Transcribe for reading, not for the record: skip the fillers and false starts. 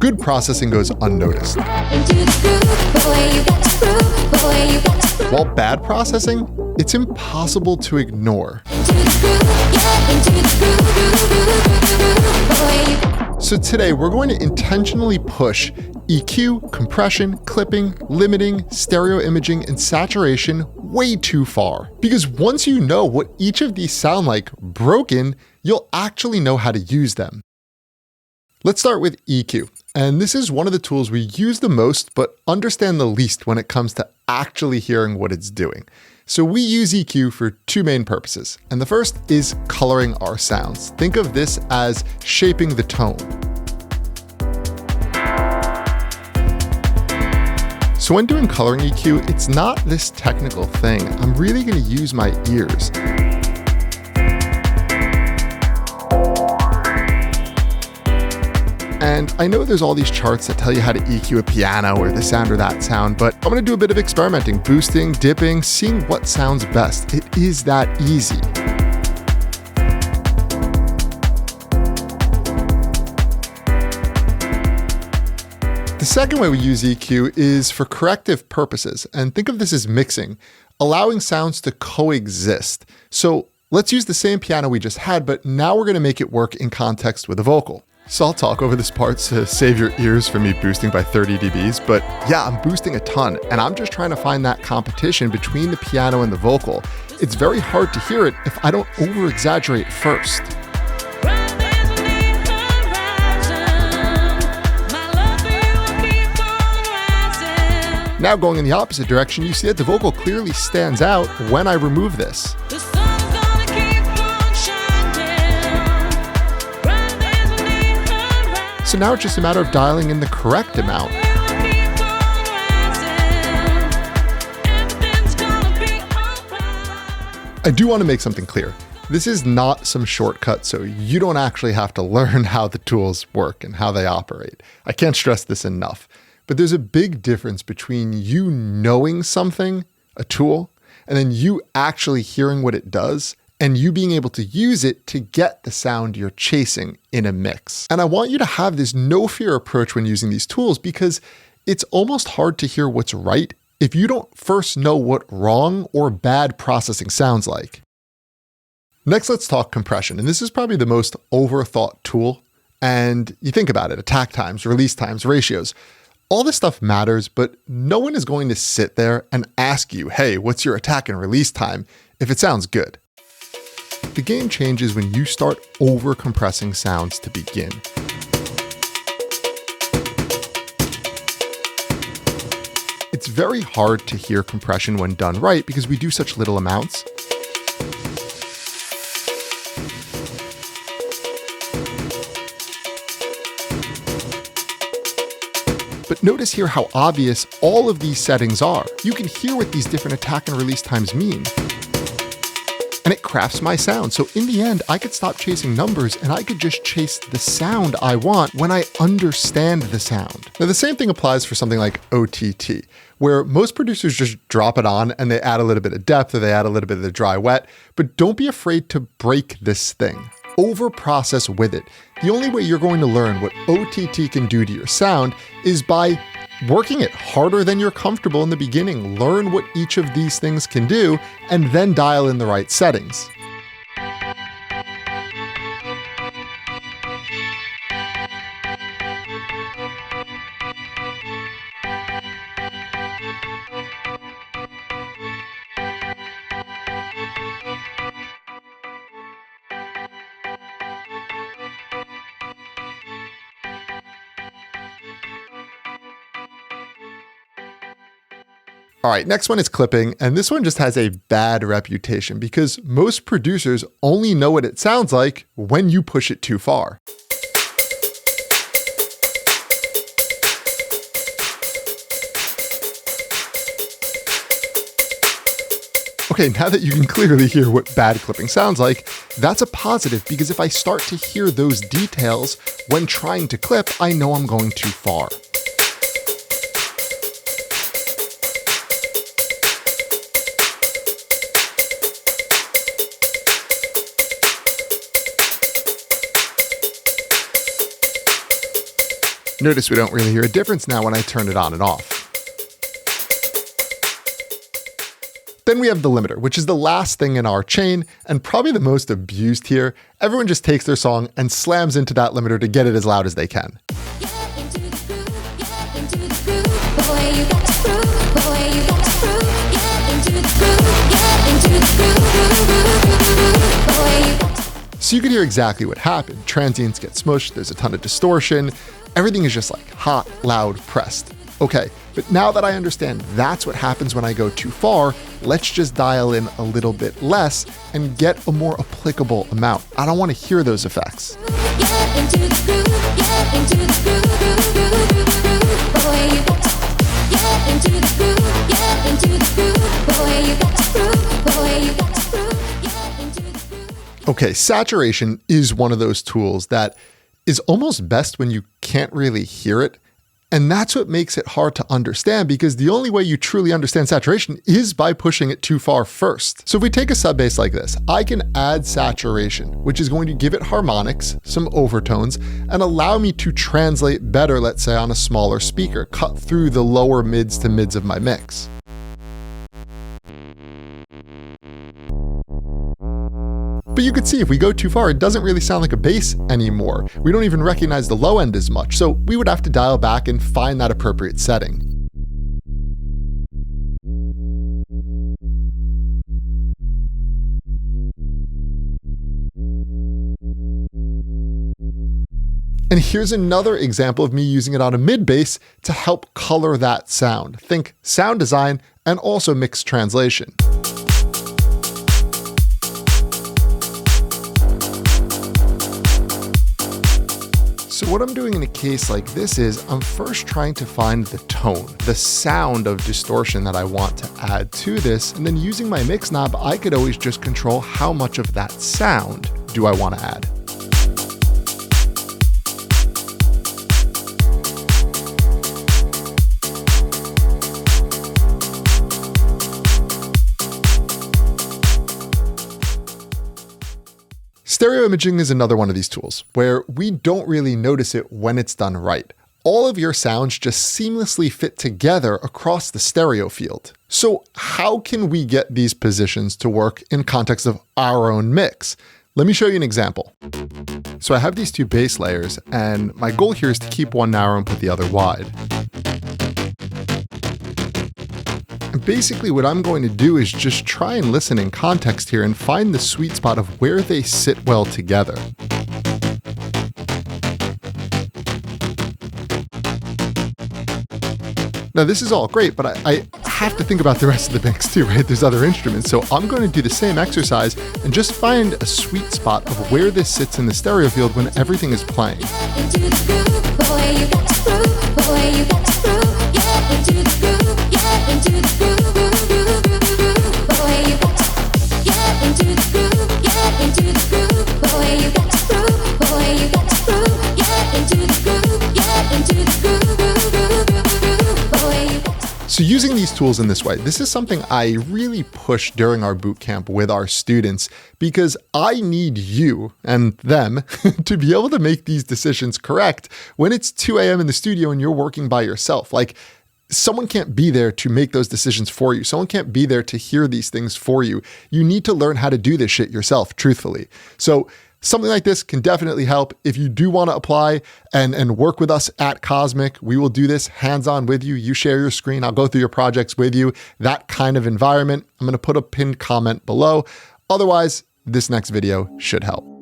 good processing goes unnoticed. While bad processing, it's impossible to ignore. So today we're going to intentionally push EQ, compression, clipping, limiting, stereo imaging, and saturation way too far. Because once you know what each of these sound like broken, you'll actually know how to use them. Let's start with EQ. And this is one of the tools we use the most, but understand the least when it comes to actually hearing what it's doing. So we use EQ for two main purposes. And the first is coloring our sounds. Think of this as shaping the tone. So when doing coloring EQ, it's not this technical thing. I'm really going to use my ears. And I know there's all these charts that tell you how to EQ a piano or this sound or that sound, but I'm going to do a bit of experimenting, boosting, dipping, seeing what sounds best. It is that easy. The second way we use EQ is for corrective purposes, and think of this as mixing, allowing sounds to coexist. So let's use the same piano we just had, but now we're going to make it work in context with a vocal. So I'll talk over this part to save your ears from me boosting by 30 dBs, but yeah, I'm boosting a ton, and I'm just trying to find that competition between the piano and the vocal. It's very hard to hear it if I don't over-exaggerate first. Now going in the opposite direction, you see that the vocal clearly stands out when I remove this. So now it's just a matter of dialing in the correct amount. I do want to make something clear. This is not some shortcut, so you don't actually have to learn how the tools work and how they operate. I can't stress this enough. But there's a big difference between you knowing something, a tool, and then you actually hearing what it does, and you being able to use it to get the sound you're chasing in a mix. And I want you to have this no fear approach when using these tools, because it's almost hard to hear what's right if you don't first know what wrong or bad processing sounds like. Next, let's talk compression. And this is probably the most overthought tool. And you think about it, attack times, release times, ratios. All this stuff matters, but no one is going to sit there and ask you, hey, what's your attack and release time if it sounds good? The game changes when you start over-compressing sounds to begin. It's very hard to hear compression when done right because we do such little amounts. But notice here how obvious all of these settings are. You can hear what these different attack and release times mean. And it crafts my sound. So in the end, I could stop chasing numbers and I could just chase the sound I want when I understand the sound. Now, the same thing applies for something like OTT, where most producers just drop it on and they add a little bit of depth or they add a little bit of the dry wet, but don't be afraid to break this thing. Over-process with it. The only way you're going to learn what OTT can do to your sound is by working it harder than you're comfortable in the beginning. Learn what each of these things can do, and then dial in the right settings. All right, next one is clipping, and this one just has a bad reputation because most producers only know what it sounds like when you push it too far. Okay, now that you can clearly hear what bad clipping sounds like, that's a positive because if I start to hear those details when trying to clip, I know I'm going too far. Notice we don't really hear a difference now when I turn it on and off. Then we have the limiter, which is the last thing in our chain and probably the most abused here. Everyone just takes their song and slams into that limiter to get it as loud as they can. So you can hear exactly what happened. Transients get smushed, there's a ton of distortion, everything is just like hot, loud, pressed. Okay, but now that I understand that's what happens when I go too far, let's just dial in a little bit less and get a more applicable amount. I don't want to hear those effects. Okay, saturation is one of those tools that is almost best when you can't really hear it. And that's what makes it hard to understand, because the only way you truly understand saturation is by pushing it too far first. So if we take a sub bass like this, I can add saturation, which is going to give it harmonics, some overtones, and allow me to translate better, let's say on a smaller speaker, cut through the lower mids to mids of my mix. But you could see if we go too far, it doesn't really sound like a bass anymore. We don't even recognize the low end as much, so we would have to dial back and find that appropriate setting. And here's another example of me using it on a mid bass to help color that sound. Think sound design and also mix translation. So what I'm doing in a case like this is I'm first trying to find the tone, the sound of distortion that I want to add to this, and then using my mix knob, I could always just control how much of that sound do I want to add. Stereo imaging is another one of these tools where we don't really notice it when it's done right. All of your sounds just seamlessly fit together across the stereo field. So how can we get these positions to work in context of our own mix? Let me show you an example. So I have these two bass layers, and my goal here is to keep one narrow and put the other wide. And basically what I'm going to do is just try and listen in context here and find the sweet spot of where they sit well together. Now this is all great, but I have to think about the rest of the mix too, right? There's other instruments. So I'm going to do the same exercise and just find a sweet spot of where this sits in the stereo field when everything is playing. So using these tools in this way, this is something I really push during our boot camp with our students, because I need you and them to be able to make these decisions correct when it's 2 a.m. in the studio and you're working by yourself. Like, someone can't be there to make those decisions for you. Someone can't be there to hear these things for you. You need to learn how to do this shit yourself, truthfully. So something like this can definitely help. If you do want to apply and work with us at Cosmic, we will do this hands-on with you. You share your screen, I'll go through your projects with you, that kind of environment. I'm going to put a pinned comment below. Otherwise, this next video should help.